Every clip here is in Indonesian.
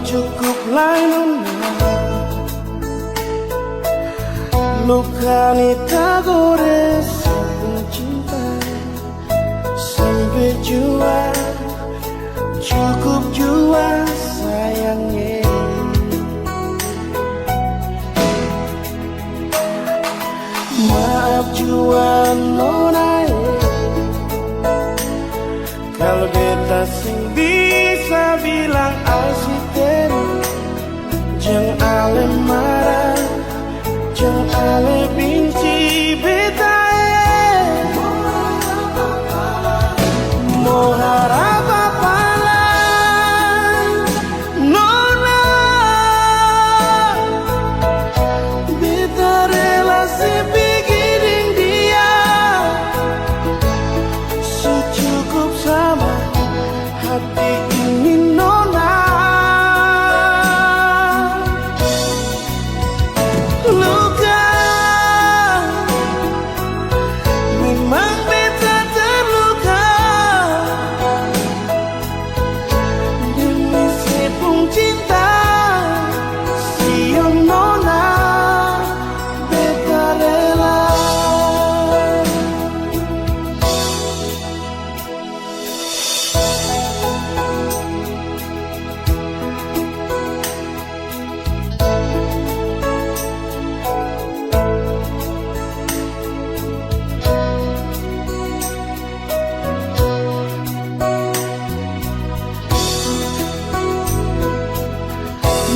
cukuplah nona, luka ni tak gores cinta sampai jua, cukup jua sayangnya. Maaf jua nona, kalau beta sing bisa bilang asisten, jangan ale marah, jangan ale benci beta. Mau harap apa lagi, nona, beta relasi bikin dia secukup sama hati ini nona. Luka memang beta terluka demi sepung cinta siang nona, beta rela.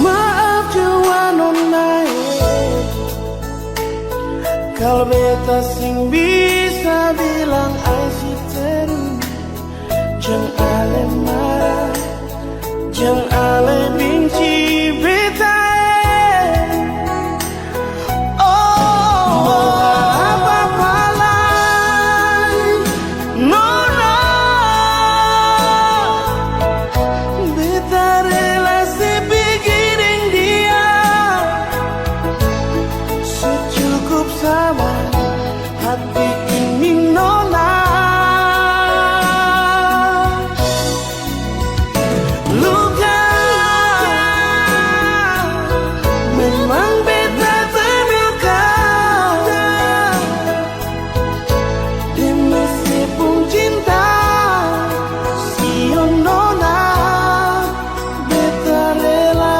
Maaf jua nona, kalau beta sing bisa bilang asisten, jangan ale marah, jangan ale benci beta. Oh, apa-apa lagi, nona, beta relasi bikin dia secukup sama hati ini nona. Luka memang beta terluka demi sepung cinta siang nona, beta rela.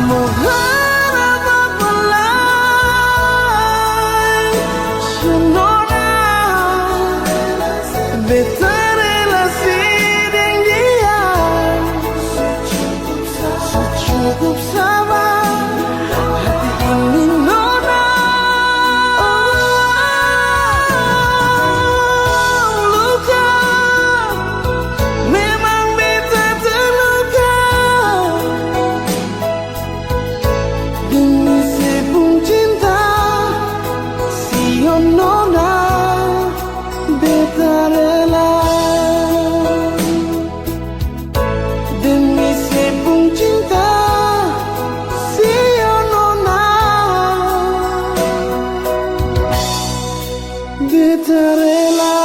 Mau harap apa lagi, nona, beta relasi dengan dia secukup sama hati ini nona. Luka memang beta terluka demi sepung cinta siang nona, beta rela. Demi sepung cinta siang nona, beta rela.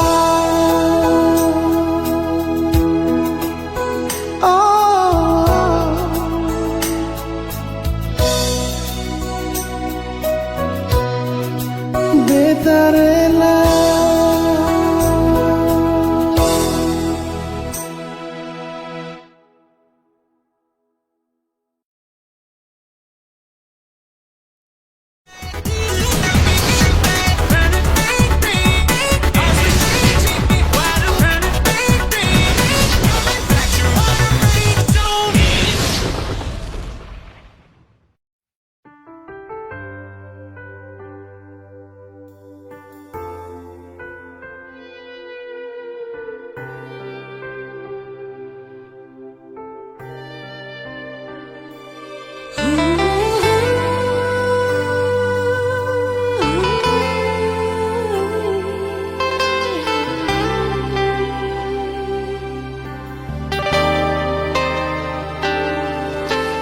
Oh, beta rela.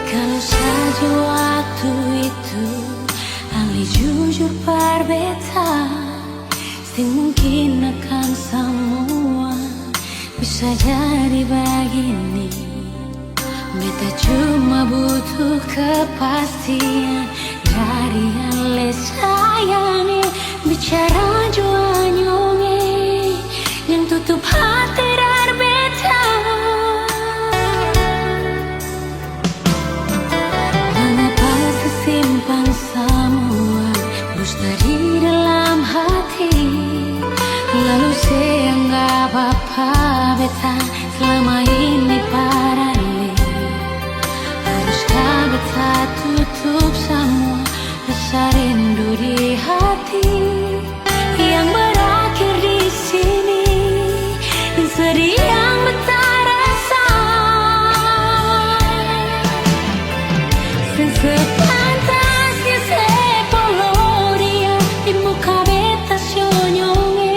Kalau saja waktu itu Ali jujur berbeta, mungkin akan semua bisa bisa jadi begini. Beta cuma butuh kepastian dari yang le sayangi. Bicara jua nyonge yang tutup hati dar beta. Mengapa sesimpan semua dusta di dalam hati, lalu seanggap apa beta selama ini parale. Haruskah beta tutup semua rasa rindu di hati yang berakhir di sini, dan sedih yang beta rasa. Sepantasnya sepuluh dia di muka beta senyonge.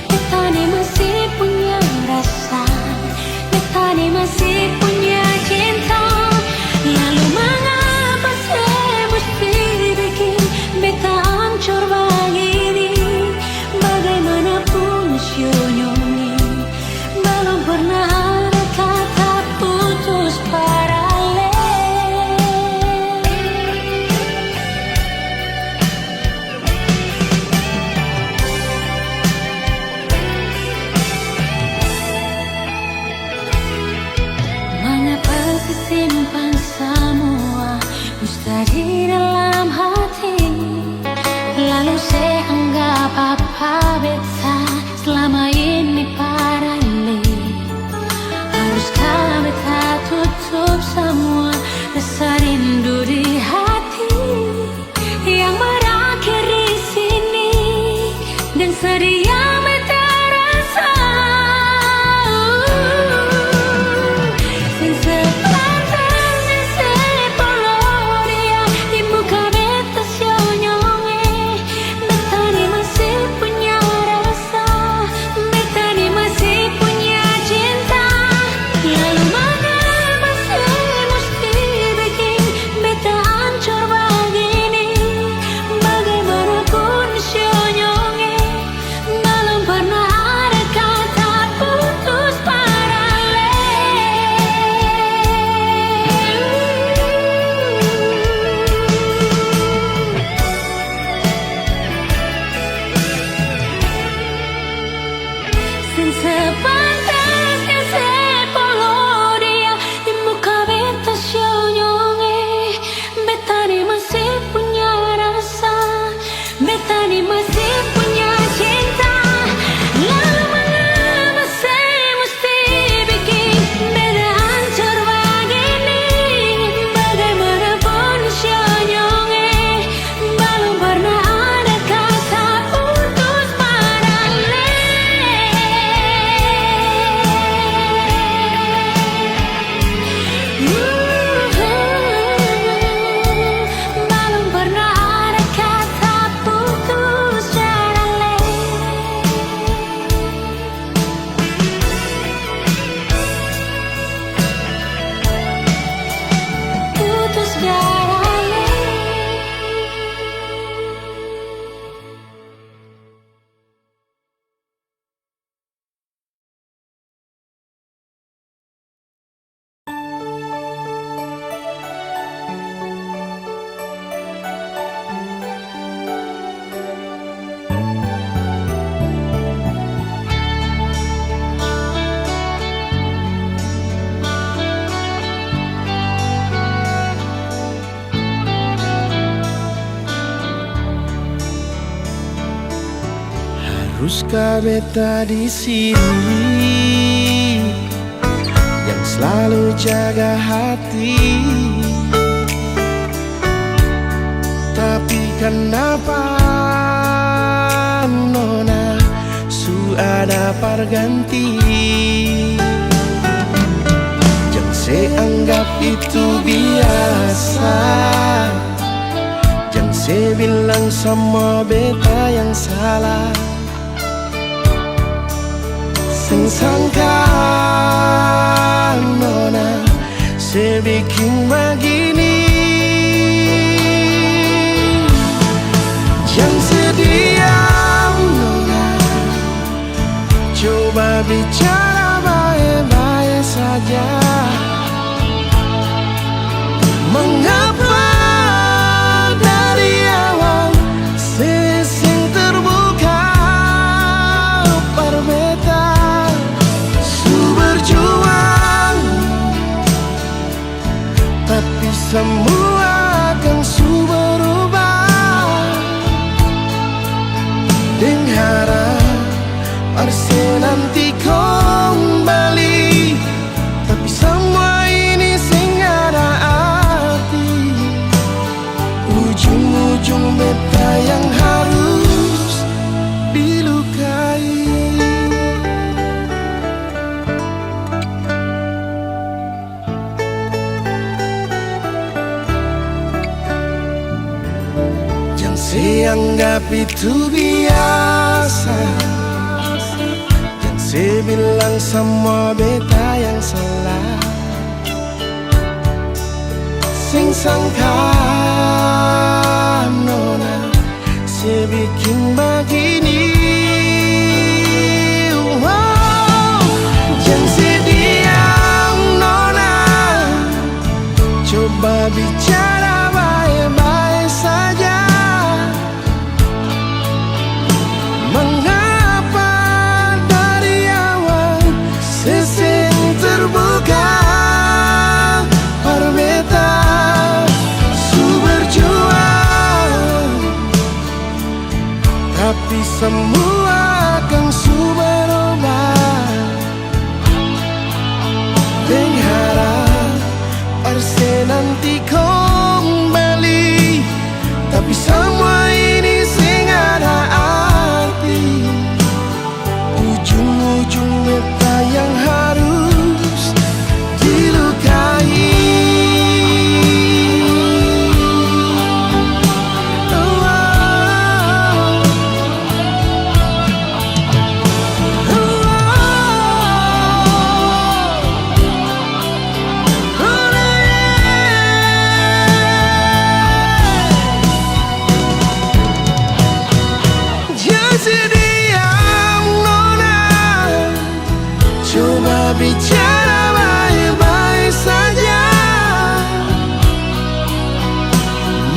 Beta ni masih punya rasa, beta ni masih punya cinta. Lalu mengapa saya mesti bikin beta hancur begini? Bagaimanapun senyonge, belum pernah ada kata putus paralel. Mengapa simpan semua dusta di dalam hati, lalu saya anggap apa beta selama ini parale. Haruskah beta tutup semua rasa rindu di hati yang berakhir di sini, dan sedih yang beta rasa. Sepantasnya sepuluh dia di muka beta senyonge. Beta ni masih punya rasa, beta ni masih punya cinta. Lalu mengapa saya mesti bikin beta hancur begini? Bagaimanapun senyonge, belum pernah ada kata putus paralel. Sepantasnya sepuluh dia di muka beta senyonge. Beta ni masih punya rasa, beta ni masih punya cinta. Lalu mengapa saya mesti bikin beta hancur begini? Bagaimanapun senyonge, belum pernah ada kata putus paralel. Belum pernah ada kata putus paralel. Putus paralel. Haruskah beta di sini yang selalu jaga hati? Tapi kenapa nona su ada perganti? Jangan seanggap itu biasa, jangan se bilang sama beta yang salah. Sing sangka nona se bikin begini. Jangan sediam nona, coba bicara Saya anggap itu biasa, dan saya bilang sama beta yang salah. Sing sangka nona saya bikin begini. Wow, jangan sediam nona, coba bicara baik-baik saja. Mengapa dari awal sesing terbuka berbeda, su berjuang, tapi semua akan su berubah. Mengharap arse nanti kembali, tapi semua ini sing ada arti. Ujung-ujung meta yang harus dilukai. Bicara baik-baik saja.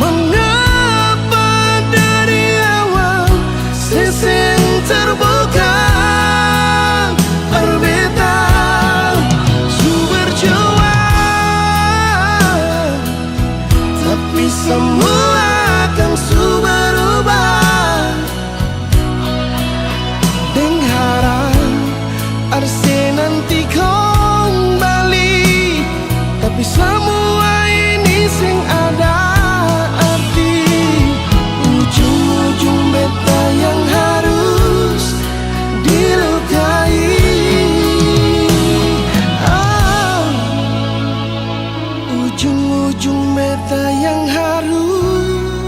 Mengapa dari awal sesing terbuka berbeda, su berjuang, tapi semua akan su berubah. Mengharap arse nanti kembali, tapi semua ini sing ada arti. Ujung-ujung beta yang harus dilukai. Ujung-ujung beta yang harus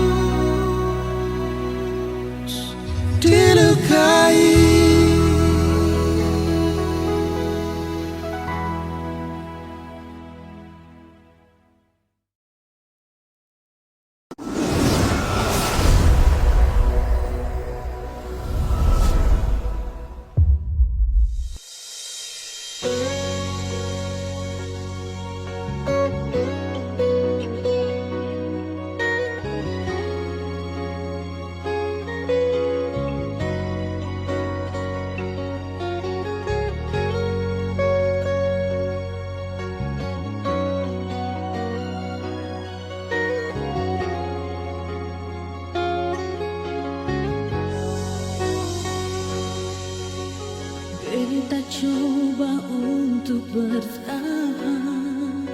dilukai. Kita coba untuk bertahan,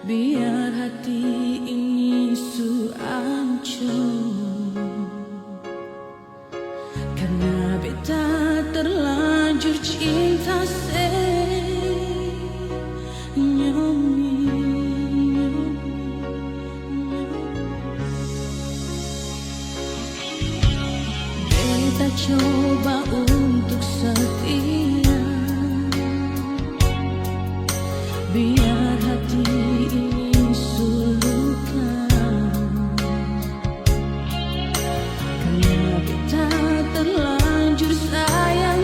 biar hati ini su ancur. Karena beta terlanjur cinta Beta coba untuk setia, biar hati ini suluka. Karena beta terlanjur sayang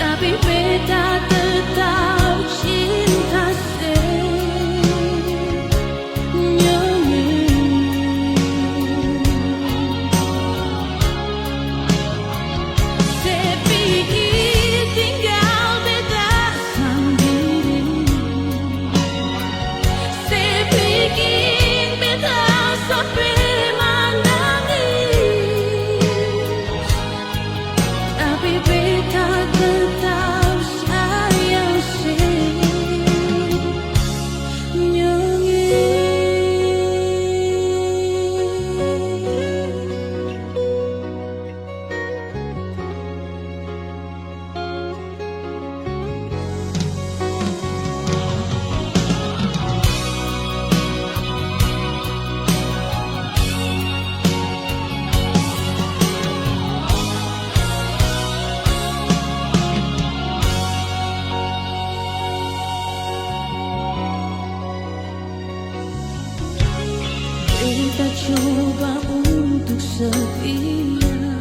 tapi beta tetap beta coba untuk setia,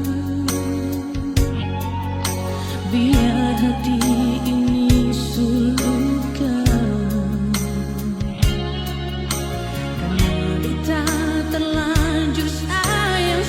biar hati ini sulukan. Karena beta terlanjur sayang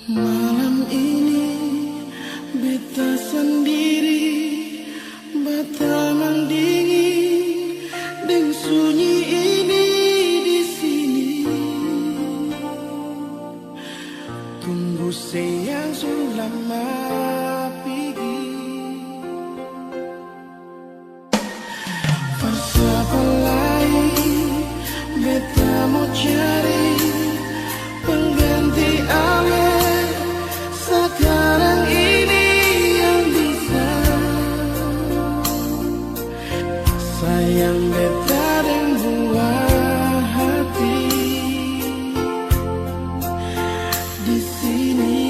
Malam ini beta sendiri, bata mendingin dan sunyi ini di sini. Tunggu sayang selama pergi. Siapa lain beta mau cari pengganti awet. Sekarang ini yang bisa sayang beta dan buah hati di sini.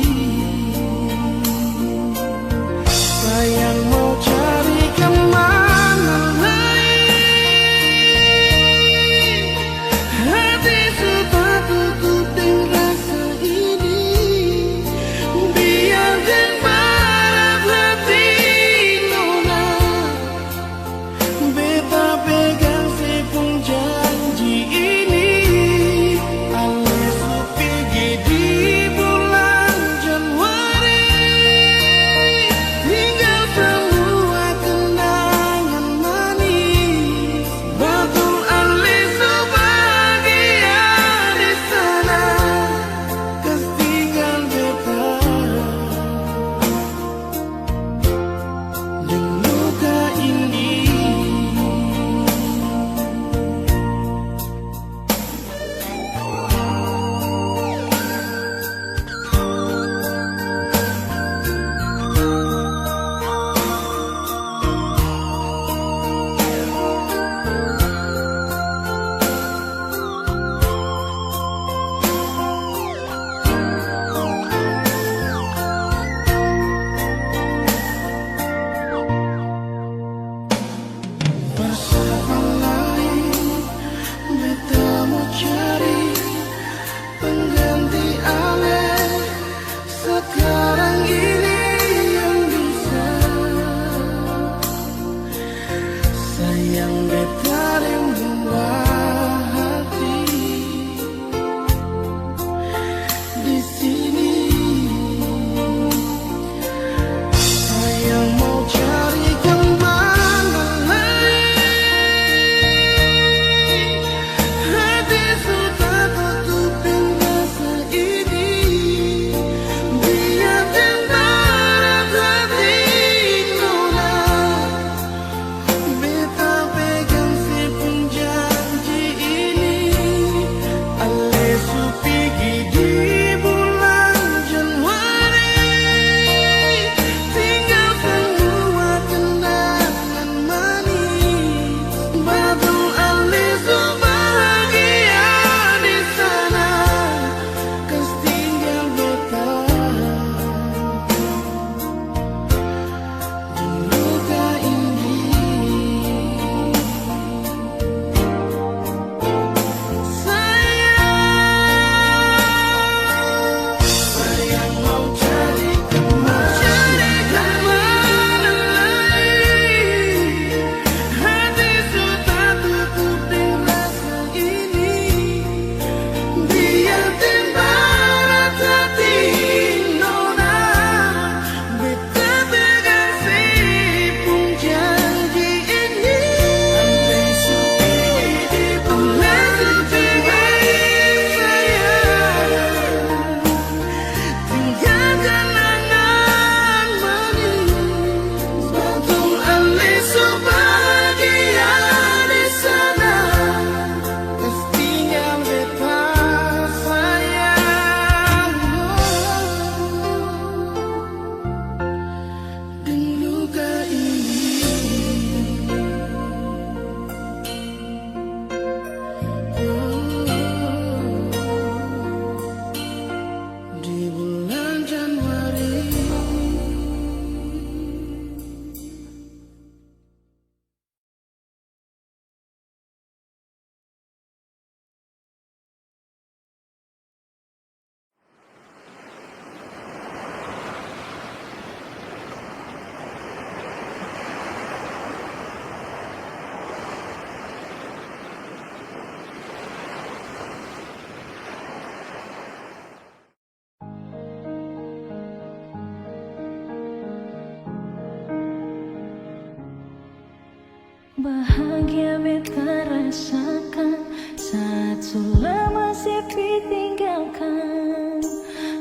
beta rasakan saat sudah masih ditinggalkan.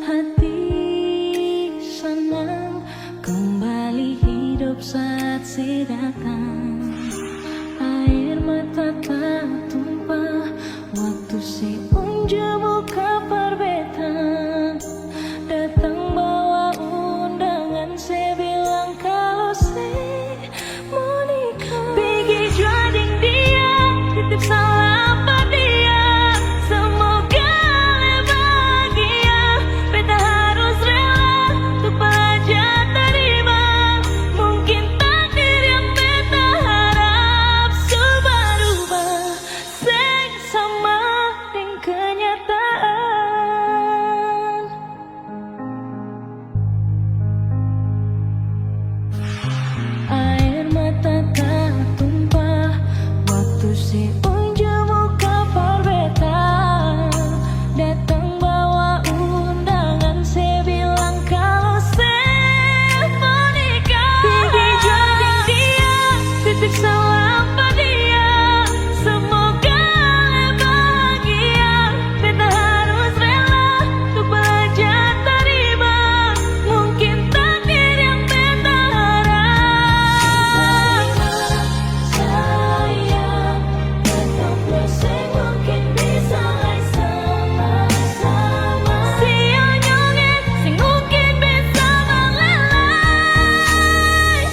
Hati senang kembali hidup saat si datang. Air mata tak tumpah waktu si unjuk kabar beta datang bawa undangan. Saya bilang kalau saya mau nikah. Pergi juading dia, titip salam pada dia. Semoga dia bahagia. Beta harus rela untuk belajar terima. Mungkin takdir yang beta harap berubah sing sama dengan kenyataan. Air mata tak tumpah waktu si unjuk kabar beta datang bawa undangan. Saya bilang kalau saya mau nikah. Pergi juading dia, titip salam pada dia. Semoga dia bahagia. Beta harus rela untuk belajar terima. Mungkin takdir yang beta harap. Sayang, datang berseng mungkin bisa sama-sama. Siang nyongit, sing mungkin bisa mengelai.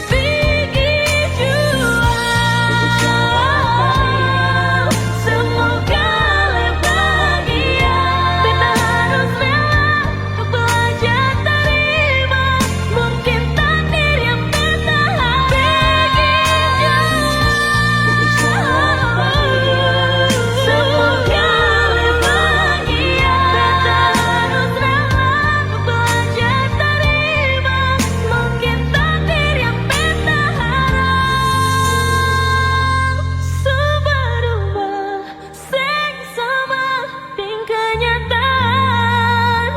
Pergi jual, semoga dia bahagia. Beta harus rela untuk belajar terima. Mungkin takdir yang beta harap. Pergi jual, semoga dia bahagia. Beta harus rela untuk belajar terima. Mungkin takdir yang beta harap berubah sing sama dengan kenyataan.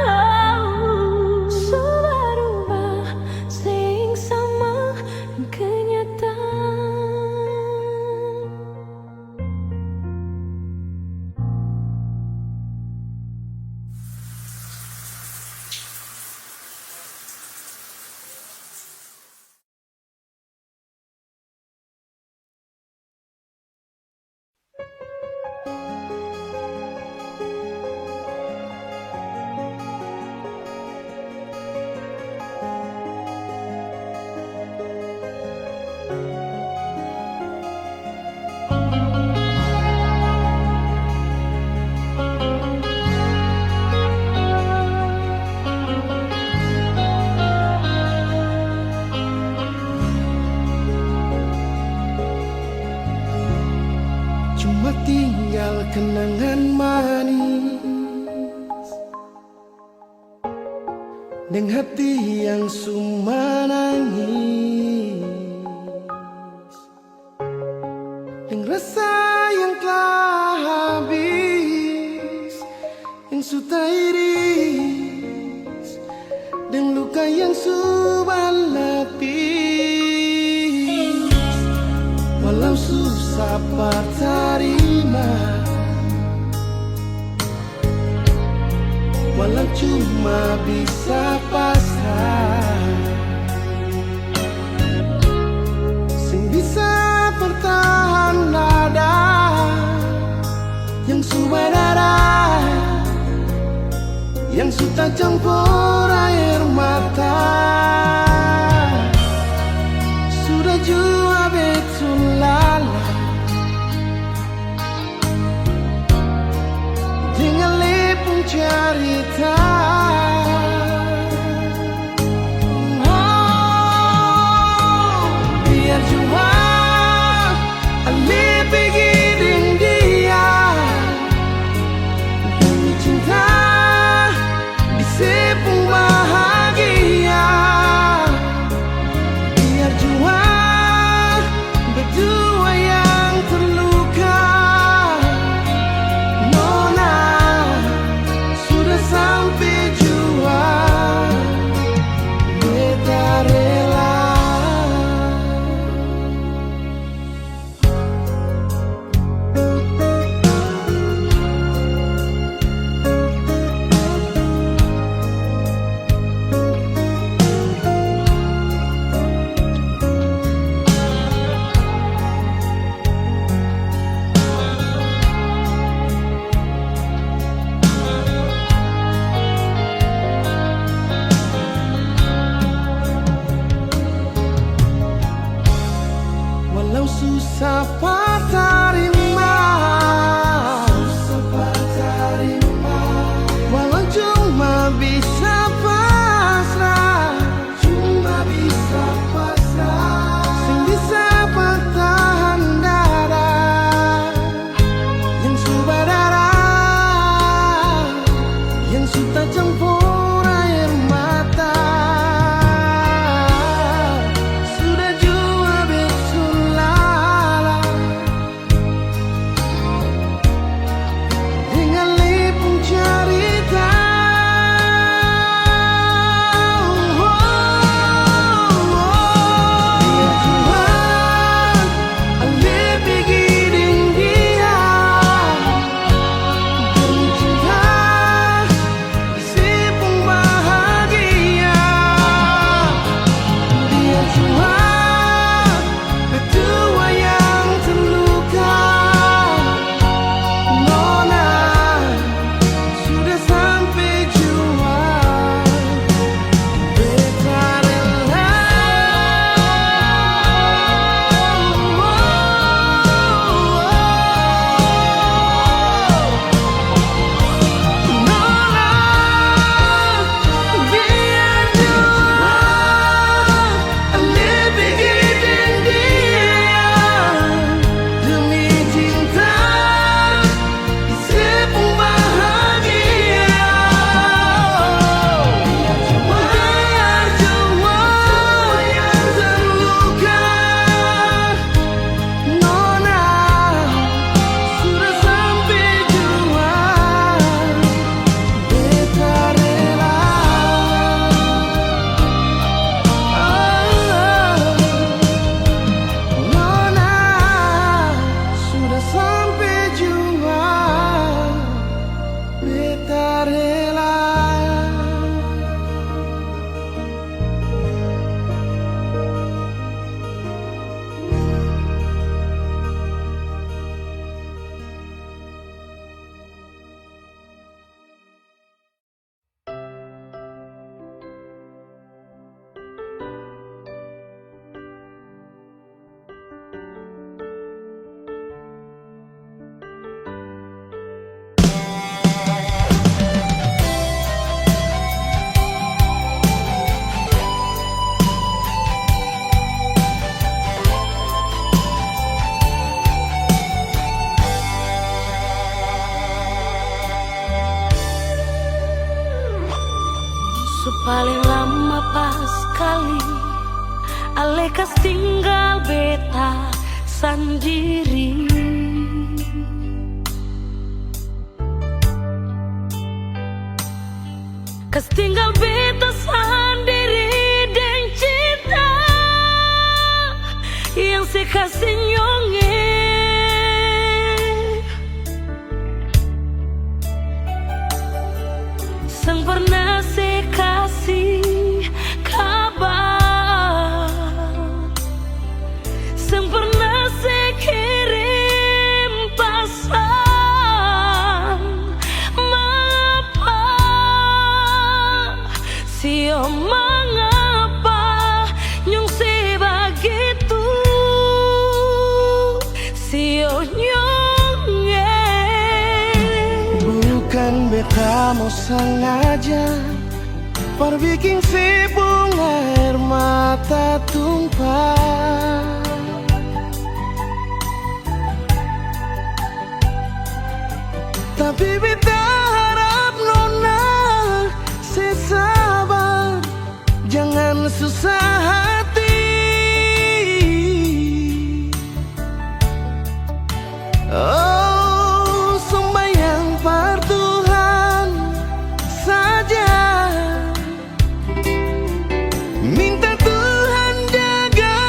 Berubah sing sama dengan kenyataan. Cuma tinggal kenangan manis dengan hati yang suma nangis, dengan rasa yang telah habis, yang sudah iris, dan luka yang sudah lapis. Walau susah terima, walau cuma bisa pasrah, sing bisa bertahan nada yang sudah darah, yang sudah campur air mata. Sudah jua betul lala dengan lepung cerita. Biar jua Ali pergi dengan dia, demi cinta di sepung bahagia. Biar jua berdua yang terluka, Nona sudah sampai Paling lama pas kali alekas tinggal beta sendiri. Kas tinggal beta sendiri dan cinta yang sekasih nyonge. Sang pernah sekasih kabar, sang pernah sekirim pesan. Mengapa, sio mengapa nyong sebegitu, sio nyonge. Bukan beta mau sengaja perbikin si bunga air mata tumpah, tapi beta harap nona sesabar, jangan susah hati. Oh, sembahyang par Tuhan saja, minta Tuhan jaga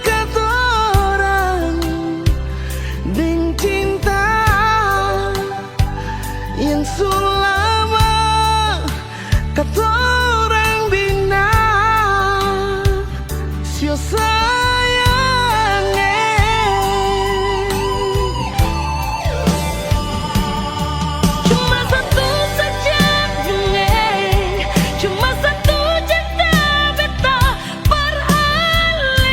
katorang dengan cinta yang selama katorang bina. Sio Cuma satu saja bunga, cuma satu cinta beta beralih.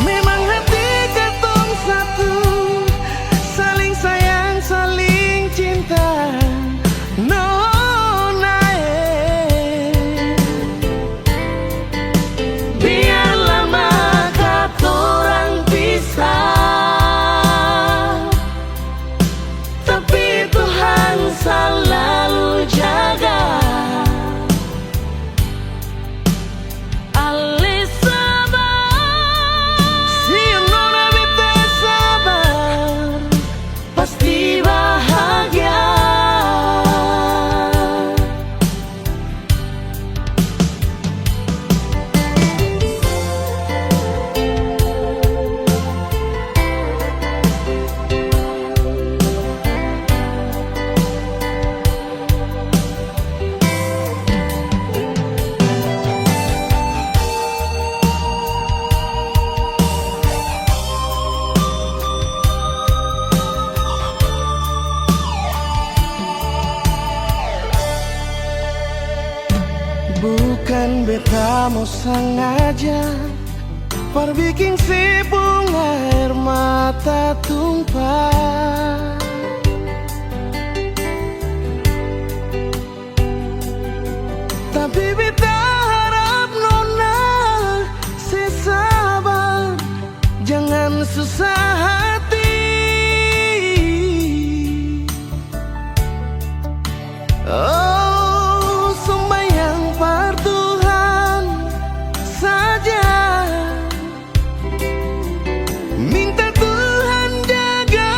Memang hati katong satu, saling sayang, saling cinta. Nona, Biar lama katorang pisah, tapi Tuhan selalu jaga. Ale sabar, si nona beta sabar, pasti bahagia. bukan beta mau sengaja perbikin si bunga air mata tumpah, tapi beta harap nona sesabar, jangan susah hati. Oh, sembahyang par Tuhan saja, minta Tuhan jaga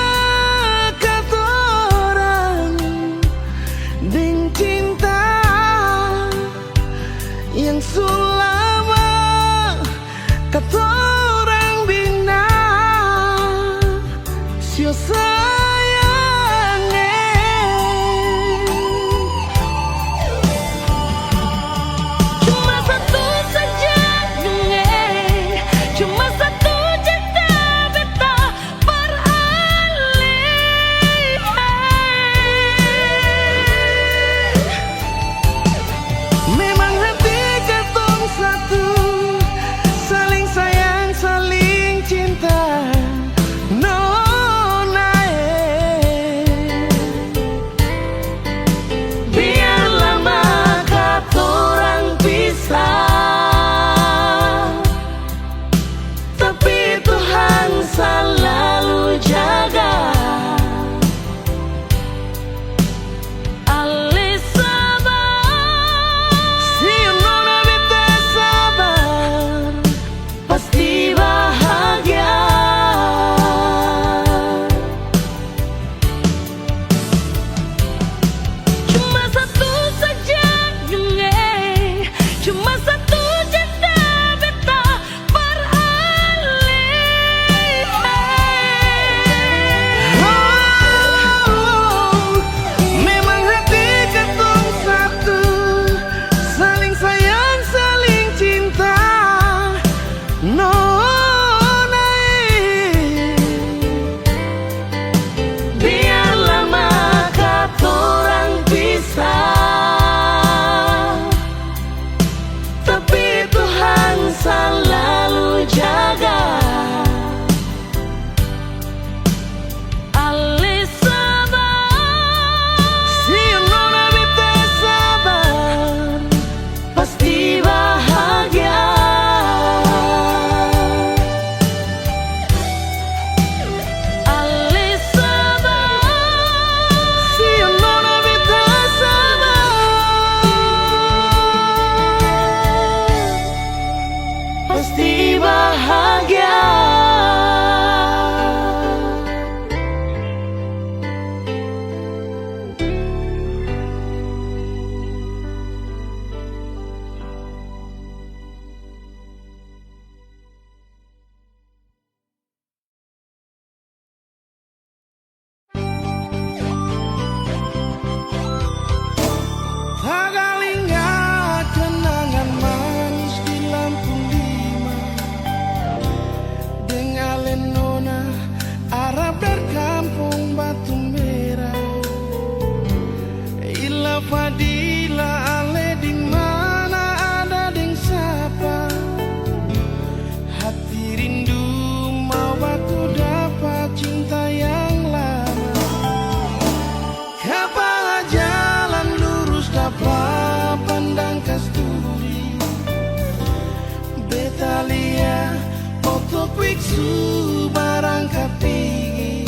biksu barangkat tinggi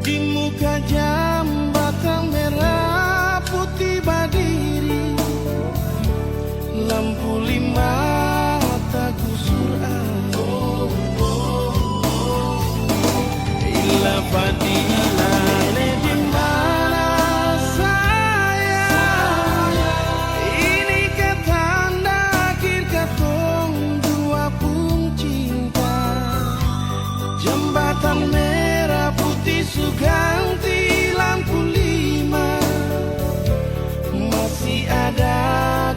di muka jambatan merah putih berdiri, lampu lima tak gusur ila fadila le di mana saya ini ketanda akhir katong dua pun cinta, jembatan merah putih suganti lampu lima, masih ada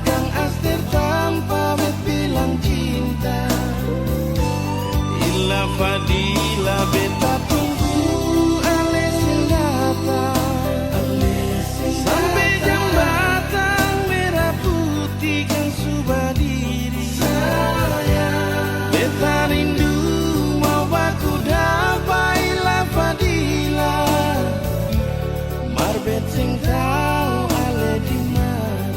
Kang Aster tanpa bilang cinta, ila fadila beta tunggu ales yang datang sampai jembatan merah putih kan sudah diri, beta rindu mau baku dapat ila fadila marbet sing tau ale di mana.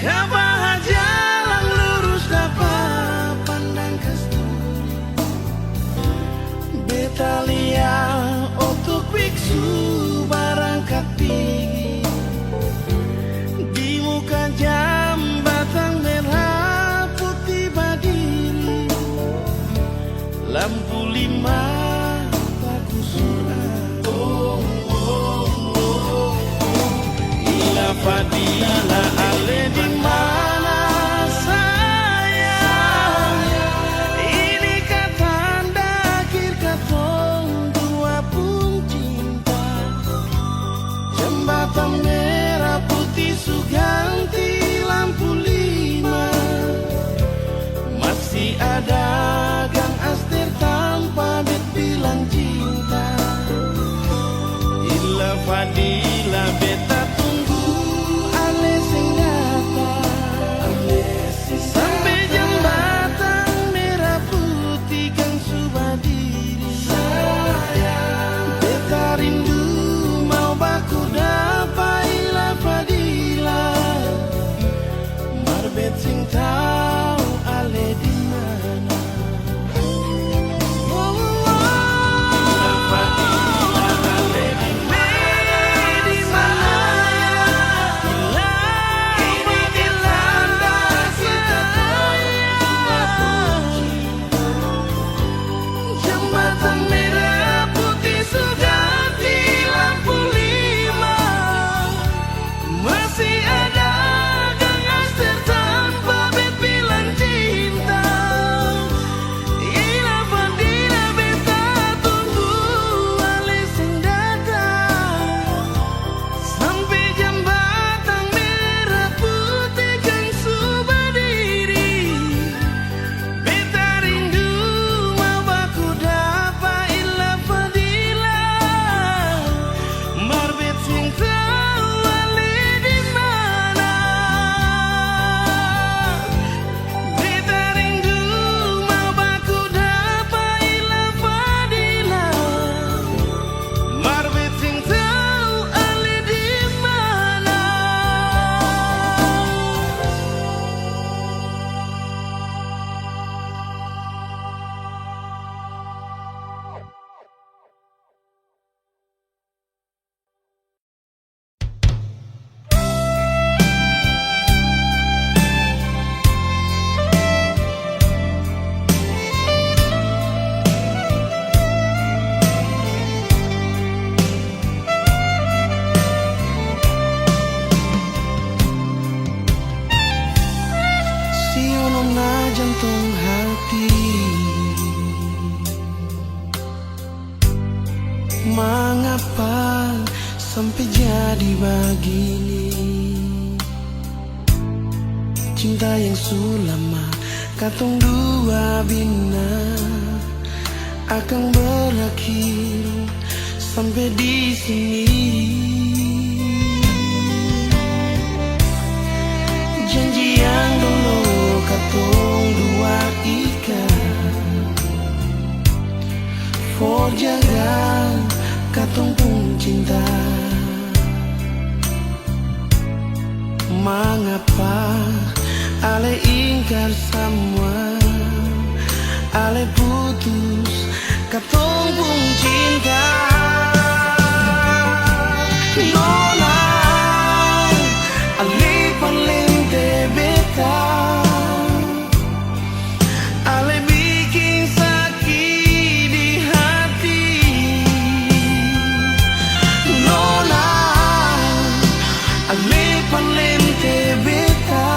Kapan jalan lurus dapat pandang kasturi, beta lihat untuk biksu barangkat tinggi di muka jambatan merah putih berdiri, lampu lima tak gusur ila fadila ale di mana saya ini katanda akhir katong dua pun cinta, jembatan merah putih suganti lampu lima, masih ada Kang Aster tanpa bilang cinta, ila fadila beta tunggu ales yang datang sampai jembatan merah putih kan sudah diri, beta rindu mau baku dapat ila fadila marbet sing tau ale di mana. jantung hati. Mengapa sampai jadi begini? Cinta yang sulama katong dua bina akan berakhir sampai di sini. Janji yang dulu katong dua ikat, for jaga katong pun cinta. Mengapa ale ingkar semua, ale putus katong pun cinta. Nona ale palente beta, ale bikin sakit di hati. Nona ale palente beta,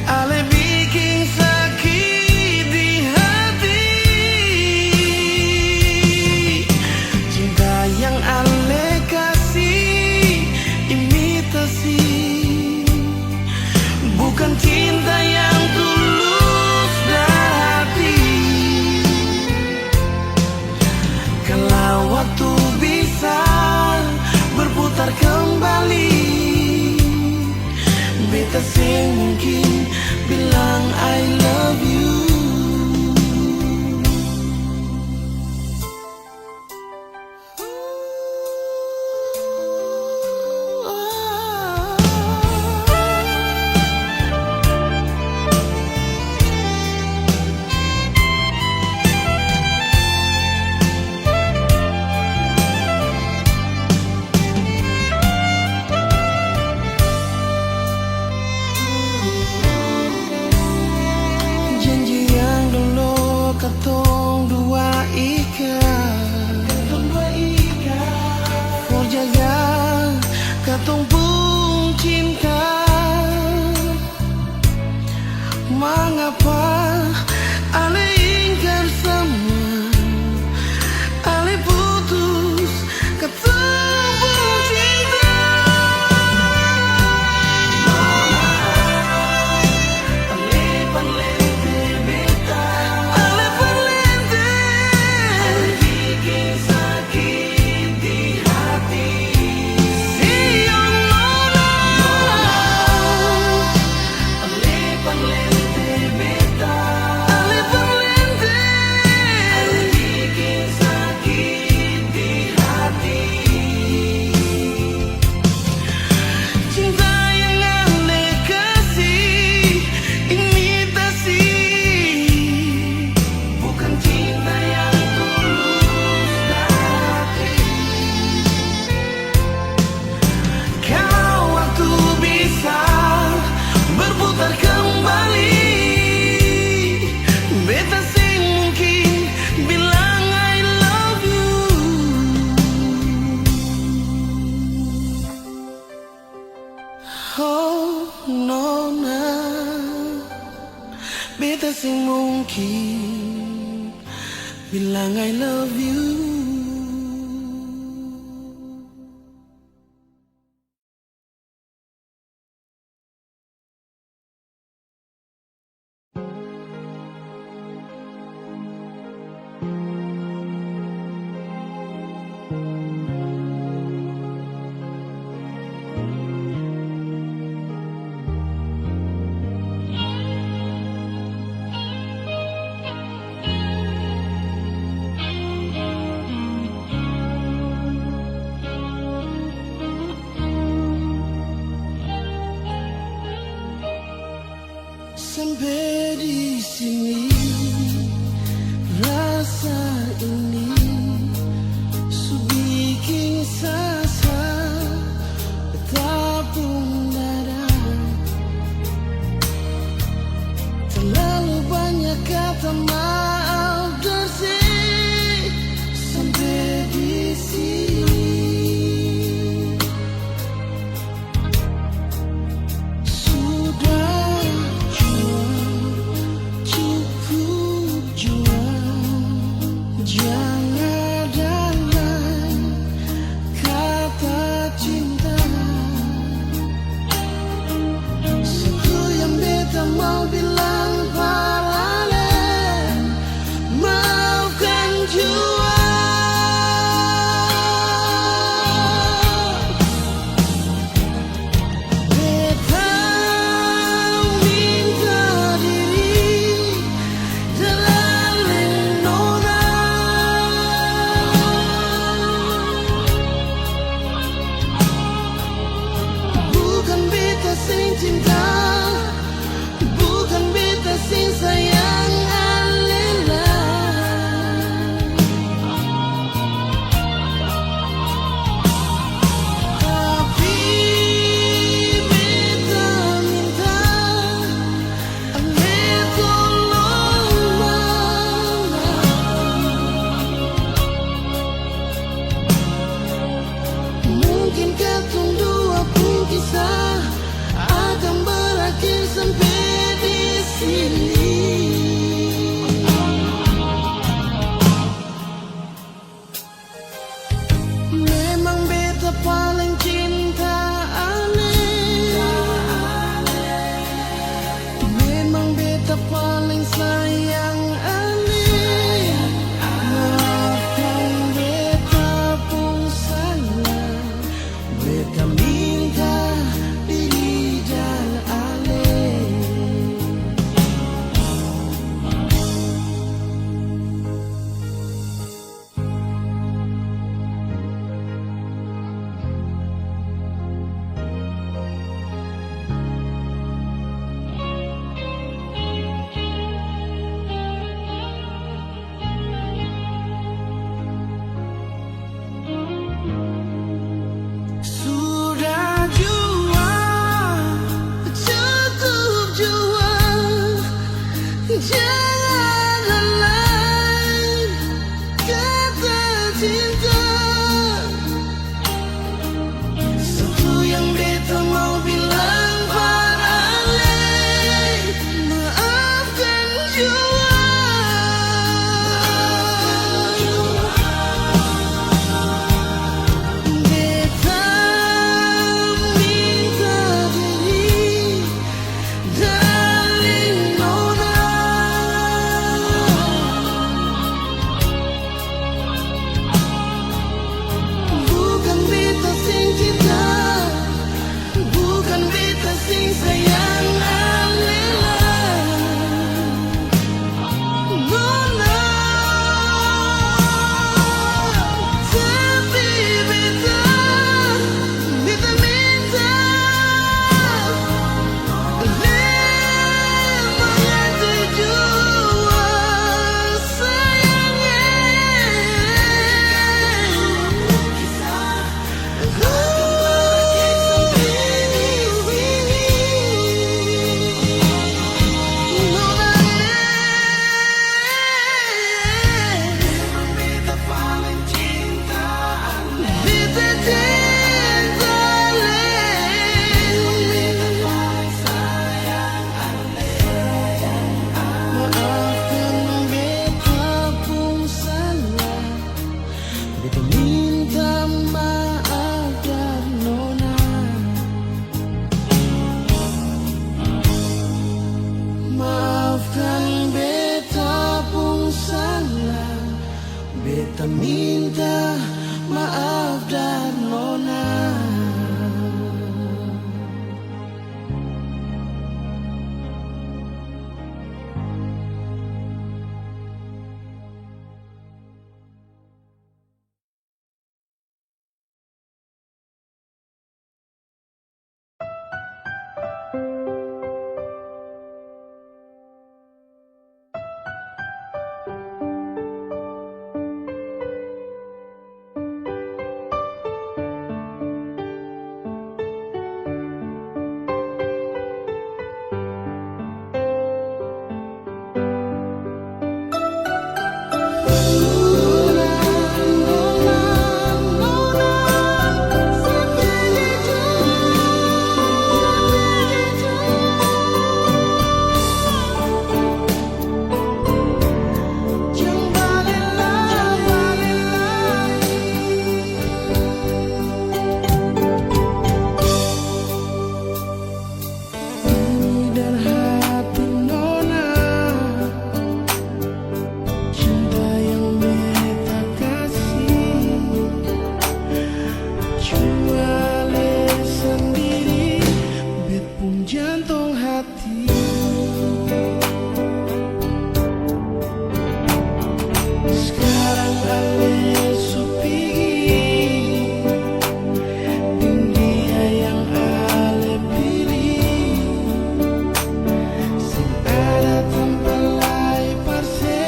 ale bikin sakit di hati. Cinta yang ale kasih imitasi, bukan cinta yang tulus dari hati. Kalau waktu bisa berputar kembali, beta sing mungkin bilang I love you. Janji yang dulu katong dua ikat, for jaga katong pun cinta. Mengapa ale ingkar semua, ale putus katong pun cinta. Ale palente beta, ale palente, ale bikin sakit di hati. Siyo nona, ale palente beta, ale palente, ale bikin sakit di hati. Cinta yang ale kasih imitasi, bukan cinta yang tulus dari. Kalau waktu bisa berputar kembali, beta sing mungkin bilang I love you. Oh nona, beta sing mungkin bilang I love you. Sampai di sini rasa ini su bikin sasa betapun dada. Terlalu banyak kata maaf bersih sampai di sini. Sudah cukup cinta. Satu yang beta mau bilang pada Ale, maafkan jua. Beta minta diri, darling Nona. Bukan beta sing cinta, bukan beta sing sayang Alela, Nona. Tapi beta minta mengerti jua sayangnya. Beta paling cinta, beta cinta Ale, beta paling sayang Ale. Maafkan beta pun salah, beta minta maaf dari Nona. Maafkan beta pun salah, beta minta maaf dari Nona. Dan hati Nona, cinta yang beta kasih, jual sendiri, bet pun jantung hati. Sekarang Ale supi, dan dia yang Ale pilih. Sing ada tempelai parse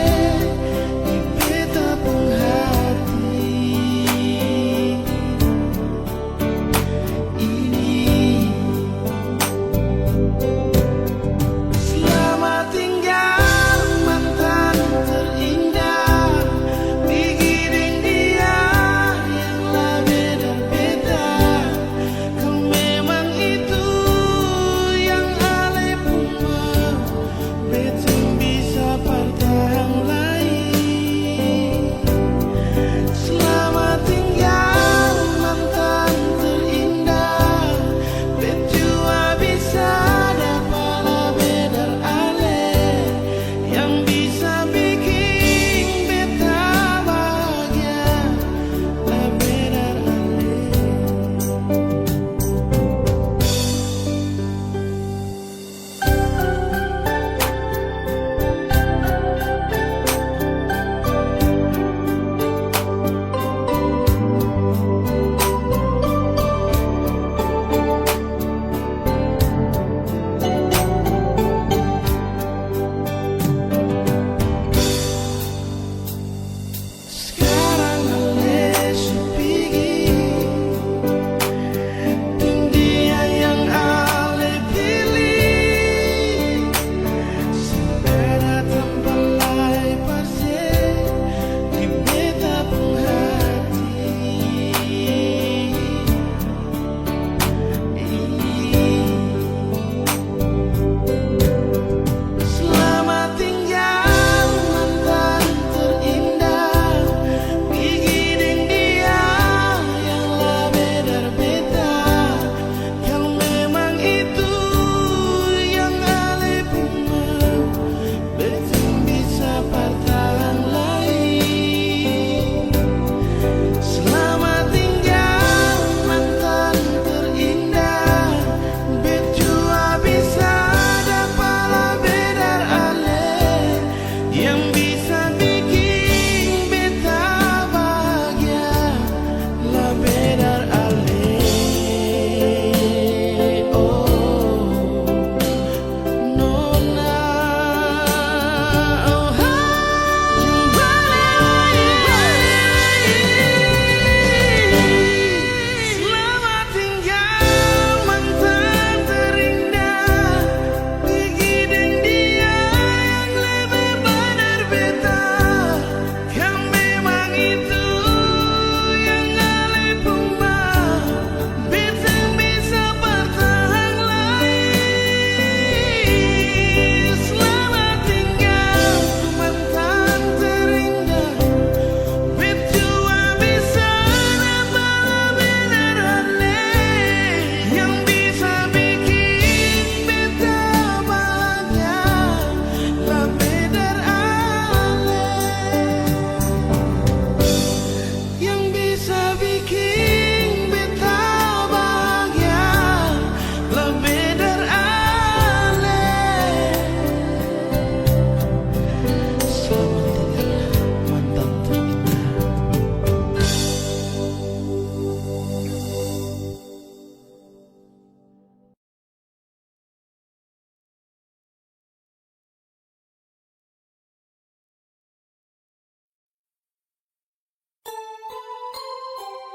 di beta pun hati ini. Selamat tinggal mantan terindah, digiring dia yang lebih berbeda. Kau memang itu yang Ale pun mau, beta bisa bertahan lagi. Selamat tinggal mantan terindah, bet jua bisa dapat lebih dari Ale, yang bisa bikin beta bahagia lebih dari Ale.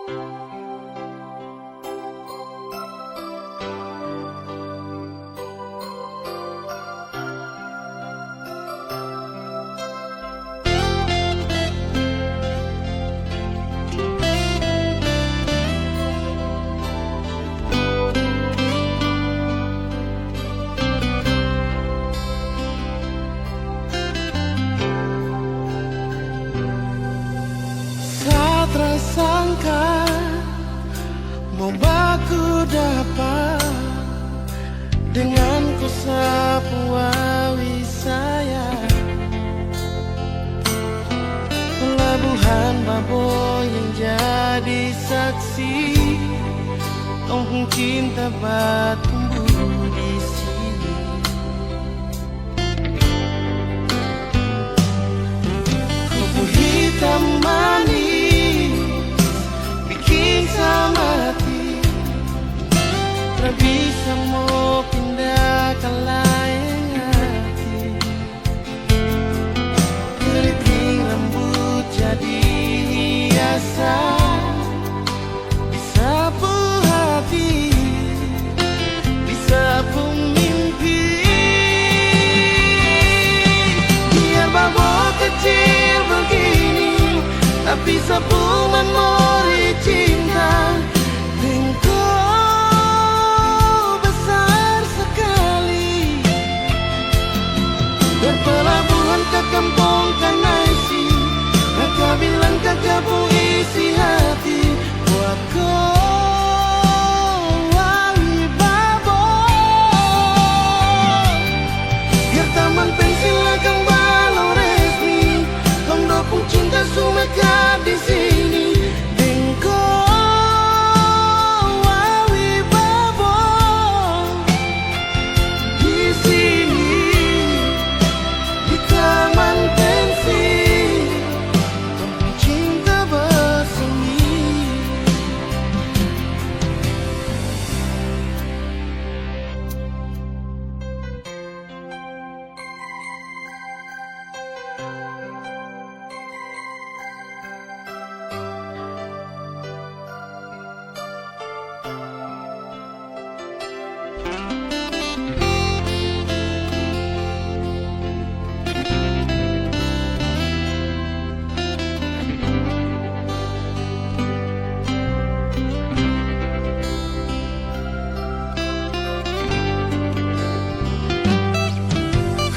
Saat tersangka mau baku dapat dengan ku sapu wawi saya, pelabuhan Babo yang jadi saksi, kampung cinta tumbuh di sini. Kupu hitam manis bikin sama hati, tak bisa mau pindah ke lain hati. Keriting rambut jadi hiasan, disapu hati, disapu mimpi. Biar Babo kecil begini, tapi sapu memori cinta. Engkau besar sekali, berpelabuhan ke kampung Kanaisi, kakak bilang kakak pun isi hati buat kau wali Babo. Biar taman pensil akan balau resmi, kong dopung cinta sumekat di sini. Engkau wali Babo di sini, di taman pensil, kampung cinta bersemi.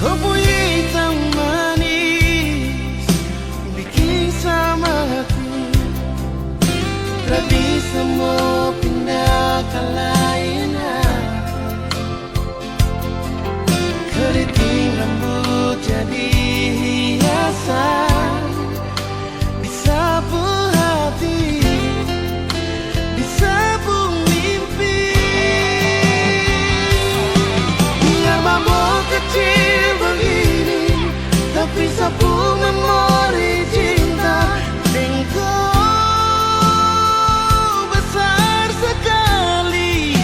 Kupu hitam manis bikin sama hati, tak bisa mau pindah ke lain hati. Keriting rambut jadi hiasan, disapu hati, disapu mimpi. Biar Babo kecil begini, tapi sapu memori cinta. Engkau besar sekali,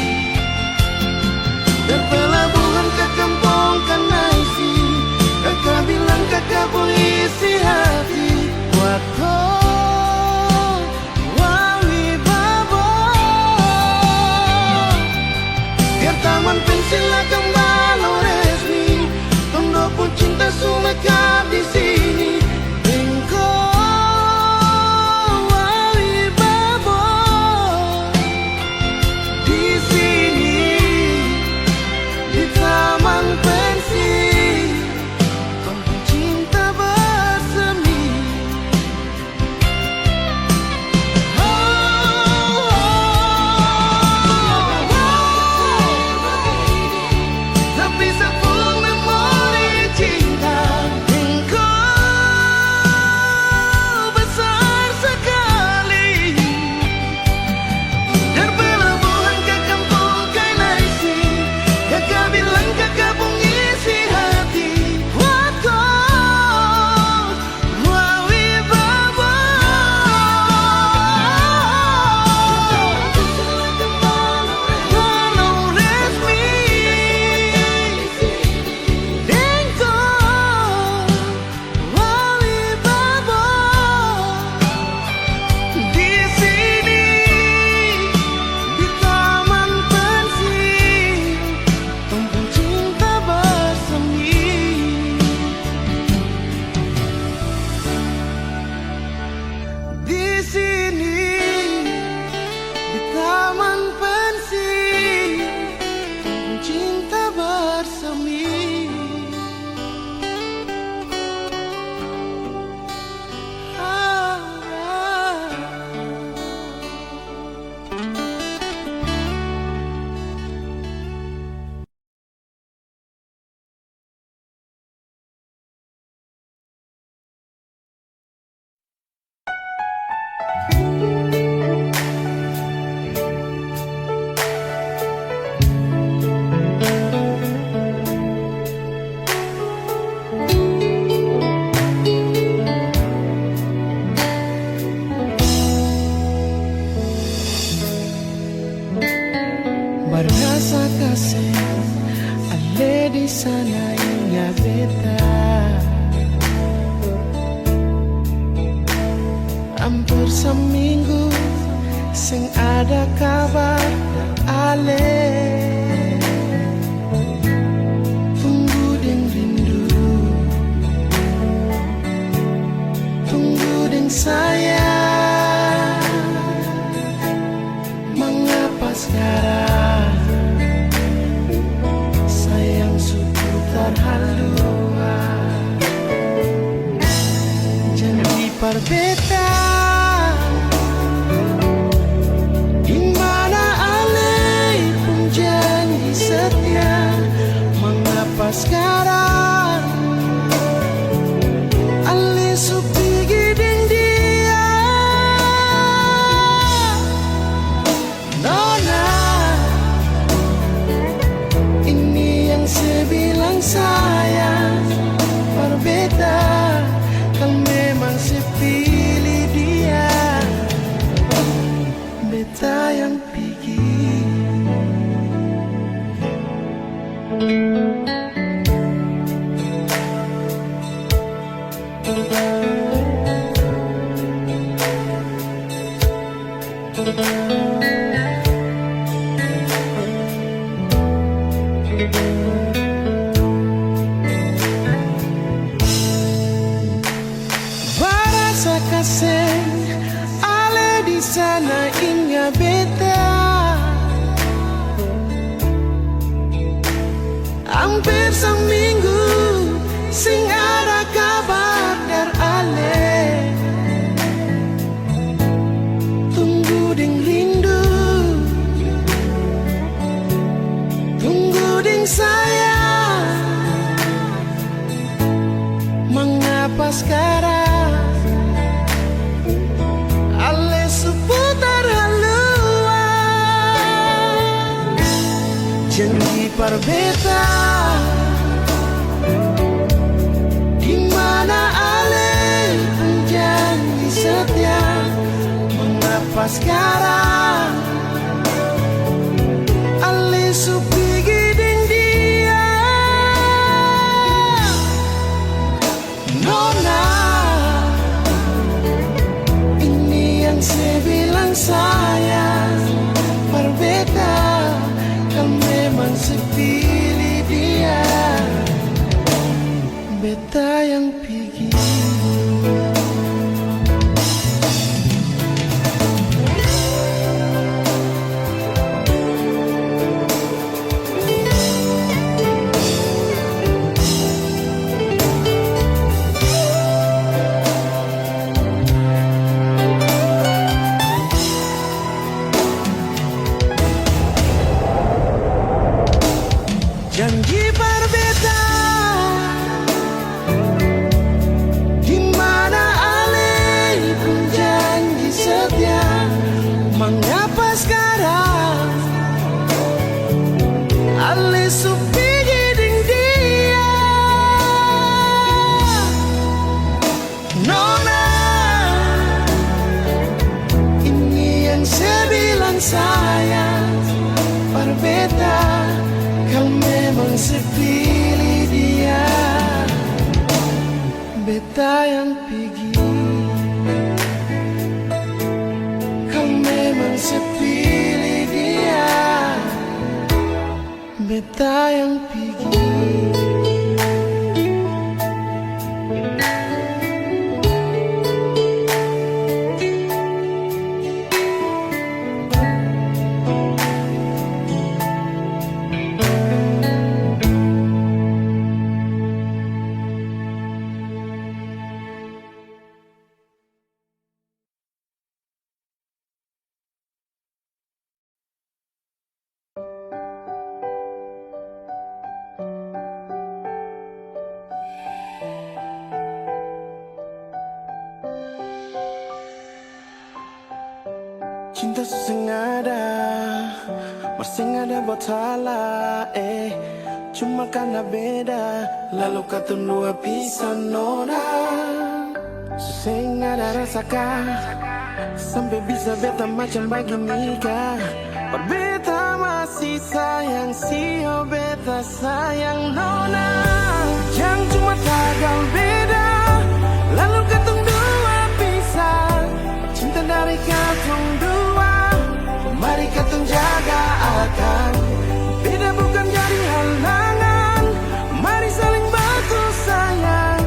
Perasa kasih ale di sana ingat beta. Hampir seminggu sing ada kabar ale. Tunggu ding rindu, tunggu ding sayang. Mengapa sekarang sayang suku terhaluan? Janji berbeda. Sekarang Ali supi giding dia Nona, ini yang sebilang sayang berbeda. Kan memang sepilih dia, beta yang pergi. Barasa kasih ale di sana ingat beta. Hampir seminggu sing ada kabar dari ale. Tunggu ding rindu, tunggu ding sayang. Mengapa sekarang ale seputar haluan? Janji berbeda. Di mana ale janji setia? Mengapa sekarang ale supi giding dia? Nona, ini yang saya bilang sayang berbeda. Kan memang sepilih dia, beta yang pergi. Janji berbeda. Di mana ale pun janji setia? Mengapa sekarang ale supi giding dia? Nona, ini yang saya bilang sayang berbeda. Kan memang sepilih dia, beta yang pergi. Kan memang sepilih dia, beta yang pergi. Cinta sengaja, bersengada buat salah, cuma karena beda, lalu kata dua pisan nona. Sengaja rasakan, sampai bisa beta macam begini kah? Berbeda masih sayang sio beta sayang nona. Yang cuma tagal beda, lalu katong dua pisah. Cinta dari katong dua, mari katong jaga akan. Beda bukan jadi halangan, mari saling bantu sayang.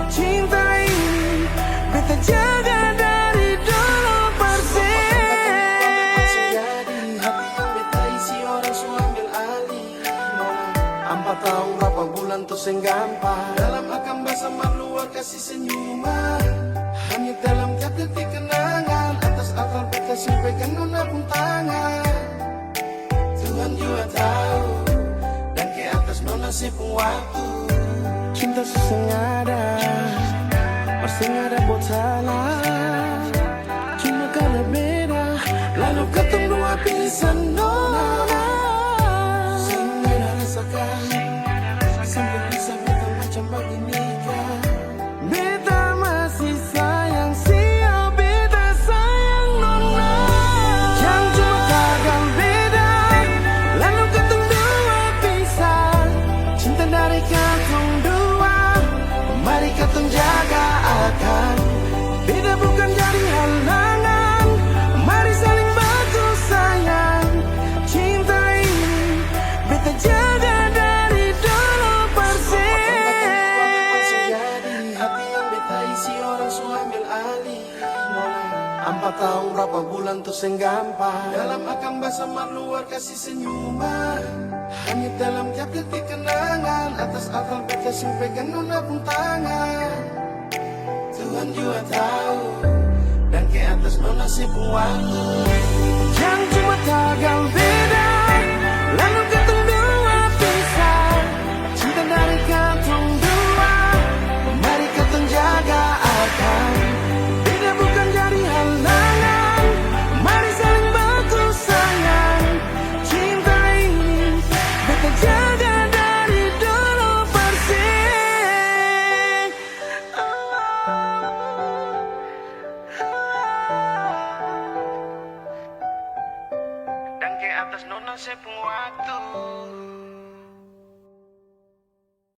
Cinta ini beta jaga dari dulu persen. Hati yang beta isi orang su ambil alih. 4 tahun berapa bulan tuh seng gampang. Dalam akan bahasa luar kasih senyuman. Hanya dalam tiap detik kenangan. Atas akal beta sampaikan nona pun tangan. Tuhan juga tahu, dan ke atas nona pun waktu. Cinta sesengada, pasti ada buat salah. Cuma karena beda, lalu ketemu dua pilihan nona. Sing beda rasakan, sampai bisa beta macam begini kan. Beta masih sayang sio beta sayang nona. Yang cuma gagal beda, lalu ketemu dua pisah. Cinta dari katong dua, mari katong jaga akan. Beda bukan jadi halangan, mari saling bantu sayang. Cinta ini beta jaga dari dulu persen. Hati yang beta isi orang su ambil alih. 4 tahun berapa bulan tuh seng gampang. Dalam akan bahasa luar kasih senyuman. Hanya dalam tiap detik kenangan. Atas akal beta sampaikan nona pun tangan. Tuhan juga tahu, dan ke atas nona pun waktu. Yang cuma tagal beda, lalu katong dua pisah. Cinta dari katong dua, mari katong jaga akan. Beda bukan jadi halangan, mari saling bantu sayang. Cinta ini beta jaga dari dulu persen. Dan ke atas nona pun waktu.